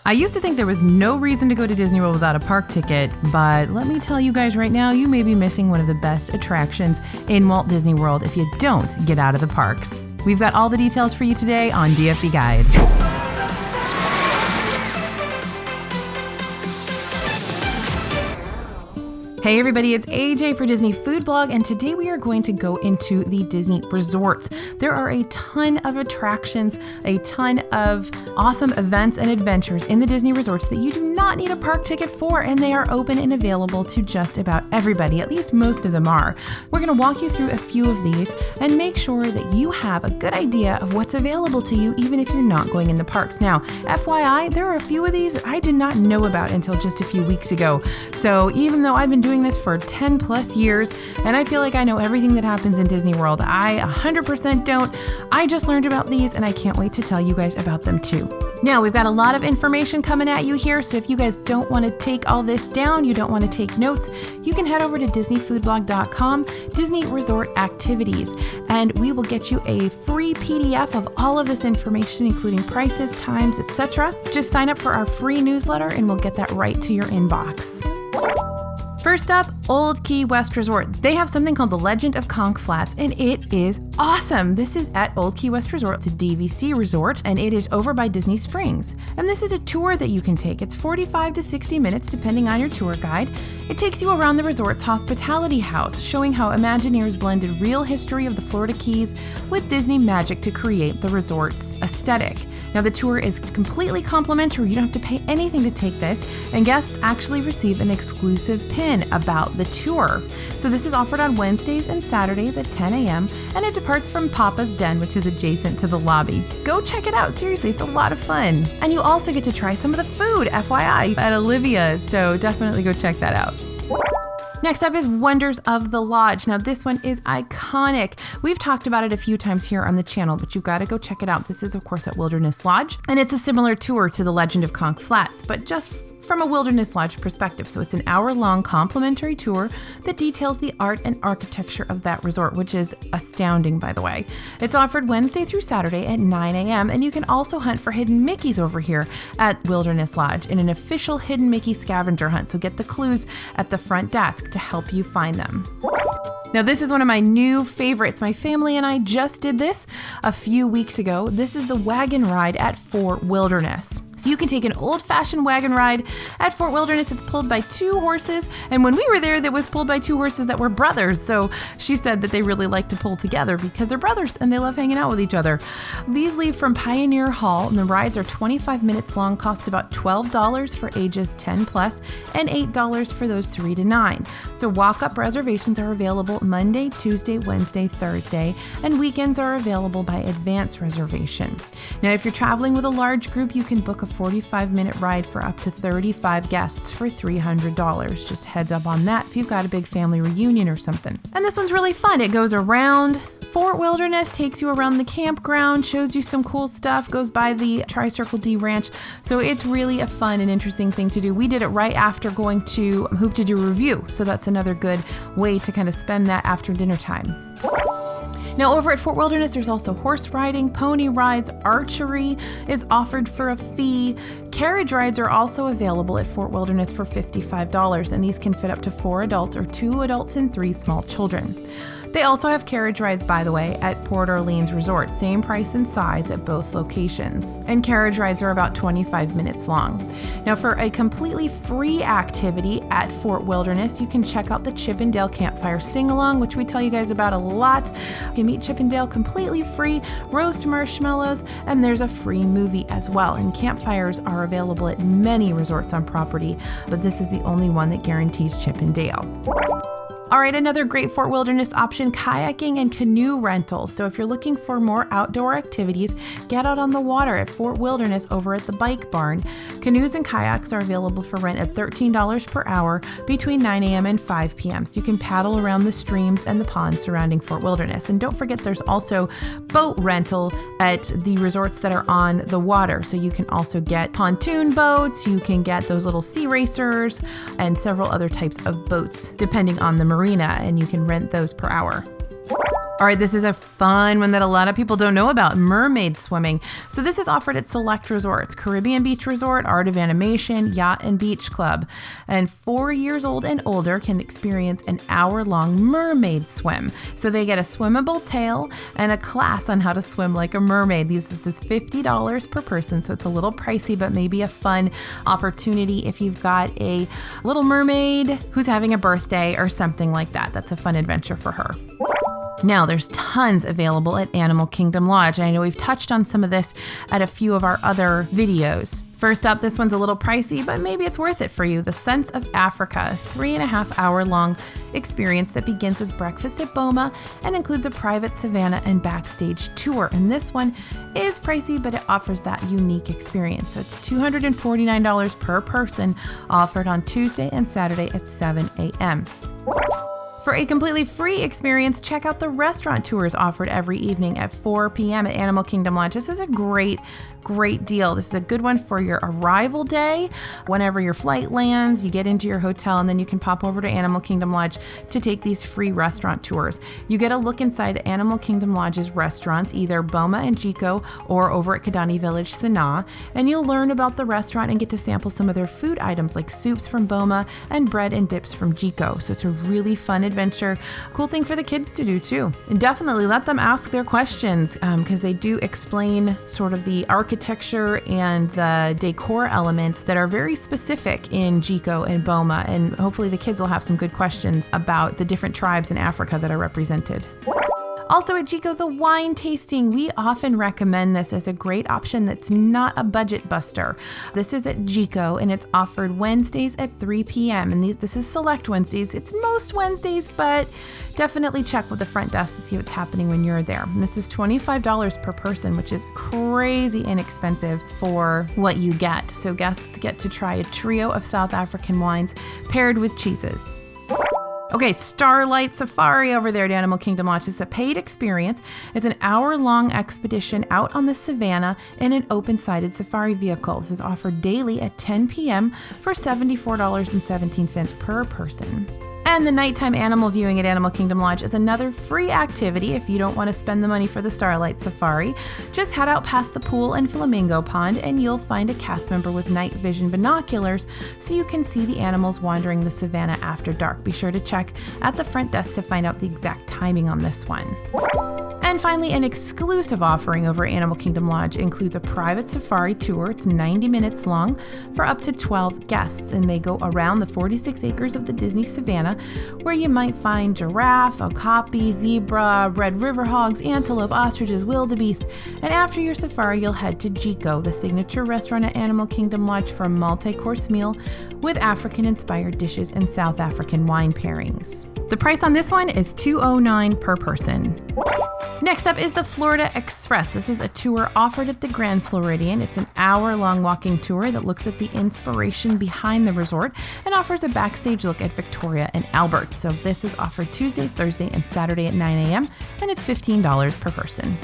I used to think there was no reason to go to Disney World without a park ticket, but let me tell you guys right now, you may be missing one of the best attractions in Walt Disney World if you don't get out of the parks. We've got all the details for you today on DFB Guide. Hey everybody, it's AJ for Disney Food Blog, and today we are going to go into the Disney resorts. There are a ton of attractions, a ton of awesome events and adventures in the Disney resorts that you do not need a park ticket for, and they are open and available to just about everybody, at least most of them are. We're going to walk you through a few of these and make sure that you have a good idea of what's available to you even if you're not going in the parks. Now, FYI, there are a few of these that I did not know about until just a few weeks ago. So even though I've been doing this for 10 plus years and I feel like I know everything that happens in Disney World, I 100% don't. I just learned about these and I can't wait to tell you guys about them too. Now, we've got a lot of information coming at you here, so if you guys don't want to take all this down, you don't want to take notes, you can head over to disneyfoodblog.com, Disney Resort Activities, and we will get you a free PDF of all of this information, including prices, times, etc. Just sign up for our free newsletter and we'll get that right to your inbox. First up, Old Key West Resort. They have something called the Legend of Conch Flats, and it is awesome. This is at Old Key West Resort. It's a DVC resort, and it is over by Disney Springs. And this is a tour that you can take. It's 45 to 60 minutes, depending on your tour guide. It takes you around the resort's hospitality house, showing how Imagineers blended real history of the Florida Keys with Disney magic to create the resort's aesthetic. Now, the tour is completely complimentary. You don't have to pay anything to take this, and guests actually receive an exclusive pin about the tour. So this is offered on Wednesdays and Saturdays at 10 a.m. and it departs from Papa's Den, which is adjacent to the lobby. Go check it out. Seriously, it's a lot of fun. And you also get to try some of the food, FYI, at Olivia's. So definitely go check that out. Next up is Wonders of the Lodge. Now this one is iconic. We've talked about it a few times here on the channel, but you've got to go check it out. This is of course at Wilderness Lodge, and it's a similar tour to the Legend of Conch Flats, but just from a Wilderness Lodge perspective. So it's an hour-long complimentary tour that details the art and architecture of that resort, which is astounding, by the way. It's offered Wednesday through Saturday at 9 a.m. and you can also hunt for hidden Mickeys over here at Wilderness Lodge in an official hidden Mickey scavenger hunt. So get the clues at the front desk to help you find them. Now this is one of my new favorites. My family and I just did this a few weeks ago. This is the Wagon ride at Fort Wilderness. So you can take an old-fashioned wagon ride at Fort Wilderness. It's pulled by two horses, and when we were there, that was pulled by two horses that were brothers. So she said that they really like to pull together because they're brothers and they love hanging out with each other. These leave from Pioneer Hall, and the rides are 25 minutes long, costs about $12 for ages 10 plus, and $8 for those 3 to 9. So walk-up reservations are available Monday, Tuesday, Wednesday, Thursday, and weekends are available by advance reservation. Now, if you're traveling with a large group, you can book a 45-minute ride for up to 35 guests for $300. Just heads up on that if you've got a big family reunion or something. And this one's really fun. It goes around Fort Wilderness, takes you around the campground, shows you some cool stuff, goes by the Tri-Circle D Ranch. So it's really a fun and interesting thing to do. We did it right after going to Hoop to Do Review. So that's another good way to kind of spend that after dinner time. Now over at Fort Wilderness, there's also horse riding, pony rides, archery is offered for a fee. Carriage rides are also available at Fort Wilderness for $55, and these can fit up to 4 adults or 2 adults and 3 small children. They also have carriage rides, by the way, at Port Orleans Resort, same price and size at both locations. And carriage rides are about 25 minutes long. Now for a completely free activity at Fort Wilderness, you can check out the Chip 'n Dale Campfire Sing-Along, which we tell you guys about a lot. You can meet Chip 'n Dale completely free, roast marshmallows, and there's a free movie as well. And campfires are available at many resorts on property, but this is the only one that guarantees Chip 'n Dale. All right, another great Fort Wilderness option, kayaking and canoe rentals. So if you're looking for more outdoor activities, get out on the water at Fort Wilderness over at the Bike Barn. Canoes and kayaks are available for rent at $13 per hour between 9 a.m. and 5 p.m. So you can paddle around the streams and the ponds surrounding Fort Wilderness. And don't forget, there's also boat rental at the resorts that are on the water. So you can also get pontoon boats, you can get those little sea racers, and several other types of boats depending on the marina, and you can rent those per hour. All right, this is a fun one that a lot of people don't know about, Mermaid Swimming. So this is offered at select resorts, Caribbean Beach Resort, Art of Animation, Yacht and Beach Club. And 4 years old and older can experience an hour-long mermaid swim. So they get a swimmable tail and a class on how to swim like a mermaid. This is $50 per person, so it's a little pricey, but maybe a fun opportunity if you've got a little mermaid who's having a birthday or something like that. That's a fun adventure for her. Now, there's tons available at Animal Kingdom Lodge, and I know we've touched on some of this at a few of our other videos. First up, this one's a little pricey, but maybe it's worth it for you. The Sense of Africa, a 3.5-hour-long experience that begins with breakfast at Boma and includes a private savannah and backstage tour. And this one is pricey, but it offers that unique experience. So it's $249 per person, offered on Tuesday and Saturday at 7 a.m. For a completely free experience, check out the restaurant tours offered every evening at 4 p.m. at Animal Kingdom Lodge. This is a great deal. This is a good one for your arrival day. Whenever your flight lands, you get into your hotel, and then you can pop over to Animal Kingdom Lodge to take these free restaurant tours. You get a look inside Animal Kingdom Lodge's restaurants, either Boma and Jiko or over at Kidani Village, Sanaa, and you'll learn about the restaurant and get to sample some of their food items like soups from Boma and bread and dips from Jiko. So it's a really fun adventure. Cool thing for the kids to do too. And definitely let them ask their questions because they do explain sort of the architecture and the decor elements that are very specific in Jiko and Boma. And hopefully the kids will have some good questions about the different tribes in Africa that are represented. Also at Jiko, the wine tasting. We often recommend this as a great option that's not a budget buster. This is at Jiko and it's offered Wednesdays at 3 p.m. And this is select Wednesdays. It's most Wednesdays, but definitely check with the front desk to see what's happening when you're there. And this is $25 per person, which is crazy inexpensive for what you get. So guests get to try a trio of South African wines paired with cheeses. Okay, Starlight Safari over there at Animal Kingdom Lodge is a paid experience. It's an hour-long expedition out on the savannah in an open-sided safari vehicle. This is offered daily at 10 p.m. for $74.17 per person. And the nighttime animal viewing at Animal Kingdom Lodge is another free activity if you don't want to spend the money for the Starlight Safari. Just head out past the pool and flamingo pond and you'll find a cast member with night vision binoculars so you can see the animals wandering the savannah after dark. Be sure to check at the front desk to find out the exact timing on this one. And finally, an exclusive offering over at Animal Kingdom Lodge includes a private safari tour. It's 90 minutes long for up to 12 guests, and they go around the 46 acres of the Disney Savannah, where you might find giraffe, okapi, zebra, red river hogs, antelope, ostriches, wildebeest. And after your safari, you'll head to Jiko, the signature restaurant at Animal Kingdom Lodge, for a multi-course meal with African-inspired dishes and South African wine pairings. The price on this one is $209 per person. Next up is the Florida Express. This is a tour offered at the Grand Floridian. It's an hour-long walking tour that looks at the inspiration behind the resort and offers a backstage look at Victoria and Albert. So this is offered Tuesday, Thursday, and Saturday at 9 a.m. and it's $15 per person.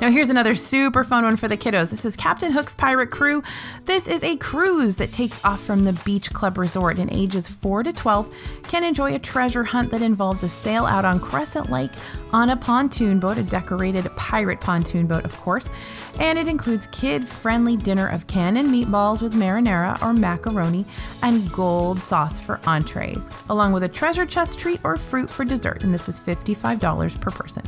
Now here's another super fun one for the kiddos. This is Captain Hook's Pirate Crew. This is a cruise that takes off from the Beach Club Resort, and ages 4 to 12 can enjoy a treasure hunt that involves a sail out on Crescent Lake on a pontoon boat, a decorated pirate pontoon boat, of course. And it includes kid-friendly dinner of canned meatballs with marinara or macaroni and gold sauce for entrees, along with a treasure chest treat or fruit for dessert. And this is $55 per person.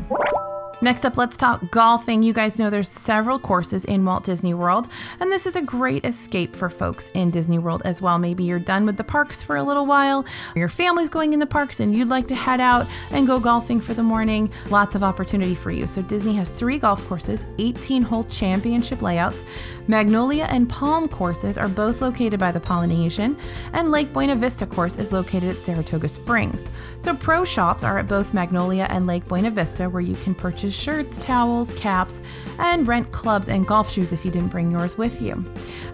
Next up, let's talk golfing. You guys know there's several courses in Walt Disney World, and this is a great escape for folks in Disney World as well. Maybe you're done with the parks for a little while, or your family's going in the parks and you'd like to head out and go golfing for the morning. Lots of opportunity for you. So Disney has 3 golf courses, 18-hole championship layouts. Magnolia and Palm courses are both located by the Polynesian, and Lake Buena Vista course is located at Saratoga Springs. So pro shops are at both Magnolia and Lake Buena Vista, where you can purchase shirts, towels, caps, and rent clubs and golf shoes if you didn't bring yours with you.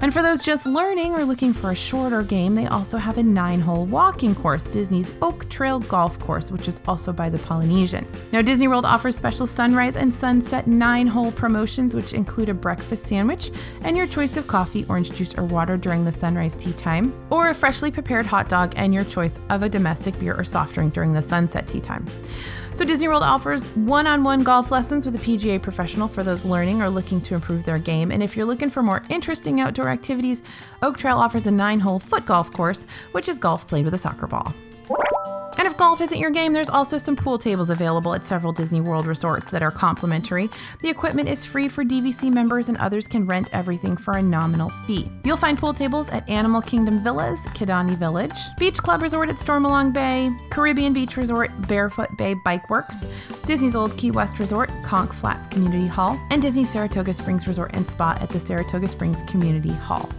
And for those just learning or looking for a shorter game, they also have a 9-hole walking course, Disney's Oak Trail Golf Course, which is also by the Polynesian. Now, Disney World offers special sunrise and sunset 9-hole promotions, which include a breakfast sandwich and your choice of coffee, orange juice, or water during the sunrise tea time, or a freshly prepared hot dog and your choice of a domestic beer or soft drink during the sunset tea time. So Disney World offers one-on-one golf lessons with a PGA professional for those learning or looking to improve their game. And if you're looking for more interesting outdoor activities, Oak Trail offers a 9-hole foot golf course, which is golf played with a soccer ball. And if golf isn't your game, there's also some pool tables available at several Disney World resorts that are complimentary. The equipment is free for DVC members, and others can rent everything for a nominal fee. You'll find pool tables at Animal Kingdom Villas, Kidani Village, Beach Club Resort at Stormalong Bay, Caribbean Beach Resort, Barefoot Bay Bike Works, Disney's Old Key West Resort, Conch Flats Community Hall, and Disney's Saratoga Springs Resort and Spa at the Saratoga Springs Community Hall.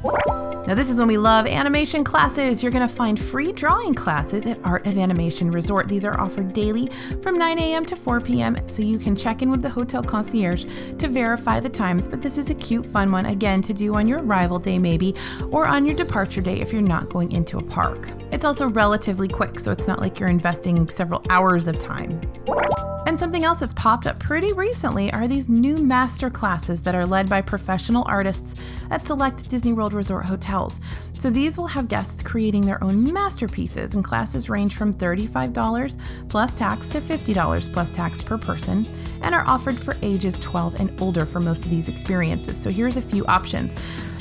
Now, this is when we love animation classes. You're going to find free drawing classes at Art of Animation Resort. These are offered daily from 9 a.m. to 4 p.m. so you can check in with the hotel concierge to verify the times. But this is a cute, fun one, again, to do on your arrival day maybe, or on your departure day if you're not going into a park. It's also relatively quick, so it's not like you're investing several hours of time. And something else that's popped up pretty recently are these new master classes that are led by professional artists at select Disney World Resort hotels. So these will have guests creating their own masterpieces, and classes range from $35 plus tax to $50 plus tax per person, and are offered for ages 12 and older for most of these experiences. So here's a few options.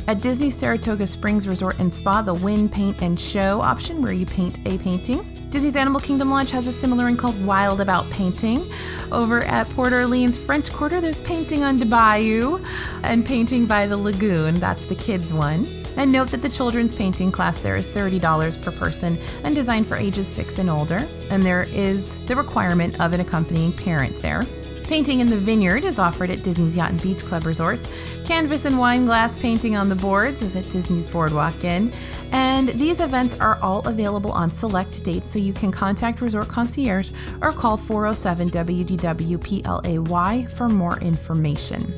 At Disney Saratoga Springs Resort and Spa, the Win, Paint, and Show option, where you paint a painting. Disney's Animal Kingdom Lodge has a similar one called Wild About Painting. Over at Port Orleans French Quarter, there's Painting on the Bayou and Painting by the Lagoon. That's the kids' one. And note that the children's painting class there is $30 per person and designed for ages 6 and older. And there is the requirement of an accompanying parent there. Painting in the Vineyard is offered at Disney's Yacht and Beach Club resorts. Canvas and wine glass painting on the boards is at Disney's Boardwalk Inn. And these events are all available on select dates, so you can contact Resort Concierge or call 407-WDW-PLAY for more information.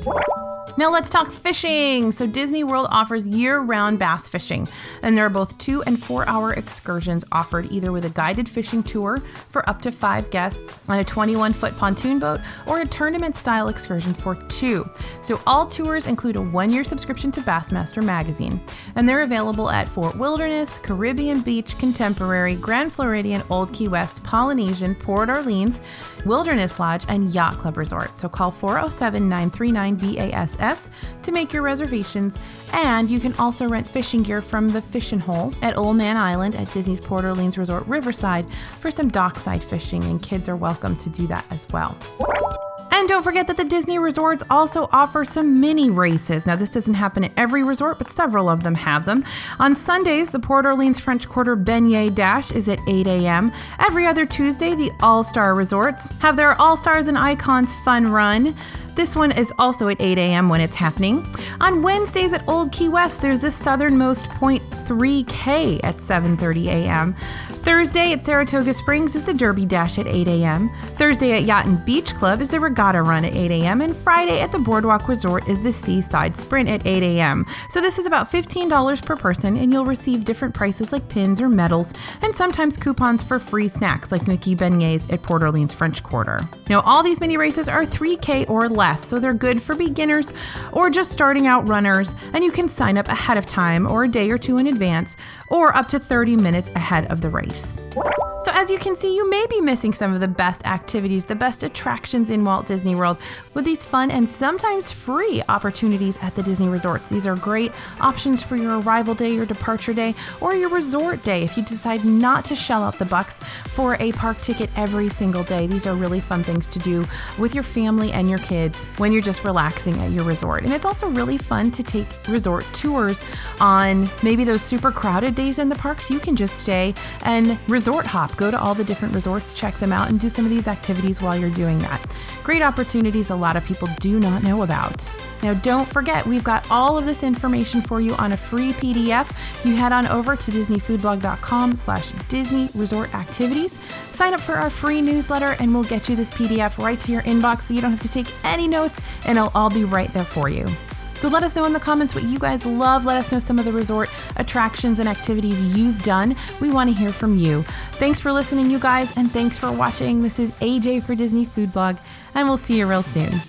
Now let's talk fishing. So Disney World offers year-round bass fishing, and there are both 2 and 4 hour excursions offered either with a guided fishing tour for up to 5 guests on a 21-foot pontoon boat or a tournament-style excursion for 2. So all tours include a 1-year subscription to Bassmaster magazine, and they're available at Fort Wilderness, Caribbean Beach, Contemporary, Grand Floridian, Old Key West, Polynesian, Port Orleans, Wilderness Lodge, and Yacht Club Resort. So call 407-939-BASS to make your reservations, and you can also rent fishing gear from the Fishin' Hole at Old Man Island at Disney's Port Orleans Resort Riverside for some dockside fishing, and kids are welcome to do that as well. And don't forget that the Disney resorts also offer some mini races. Now, this doesn't happen at every resort, but several of them have them. On Sundays, the Port Orleans French Quarter Beignet Dash is at 8 a.m. Every other Tuesday, the All-Star Resorts have their All-Stars and Icons Fun Run. This one is also at 8 a.m. when it's happening. On Wednesdays at Old Key West, there's the Southernmost Point 3K at 7:30 a.m. Thursday at Saratoga Springs is the Derby Dash at 8 a.m. Thursday at Yacht and Beach Club is the Regatta Run at 8 a.m. And Friday at the Boardwalk Resort is the Seaside Sprint at 8 a.m. So this is about $15 per person, and you'll receive different prices like pins or medals, and sometimes coupons for free snacks like Mickey beignets at Port Orleans French Quarter. Now, all these mini races are 3K or less, so they're good for beginners or just starting out runners, and you can sign up ahead of time or a day or two in advance, or up to 30 minutes ahead of the race. So as you can see, you may be missing some of the best activities, the best attractions in Walt Disney World with these fun and sometimes free opportunities at the Disney resorts. These are great options for your arrival day, your departure day, or your resort day if you decide not to shell out the bucks for a park ticket every single day. These are really fun things to do with your family and your kids when you're just relaxing at your resort. And it's also really fun to take resort tours on maybe those super crowded days in the parks. You can just stay and resort hop Go to all the different resorts, check them out, and do some of these activities while you're doing that. Great opportunities a lot of people do not know about. Now, don't forget, we've got all of this information for you on a free PDF. You head on over to disneyfoodblog.com/Disney Resort Activities. Sign up for our free newsletter, and we'll get you this PDF right to your inbox so you don't have to take any notes, and it'll all be right there for you. So let us know in the comments what you guys love. Let us know some of the resort attractions and activities you've done. We want to hear from you. Thanks for listening, you guys, and thanks for watching. This is AJ for Disney Food Blog, and we'll see you real soon.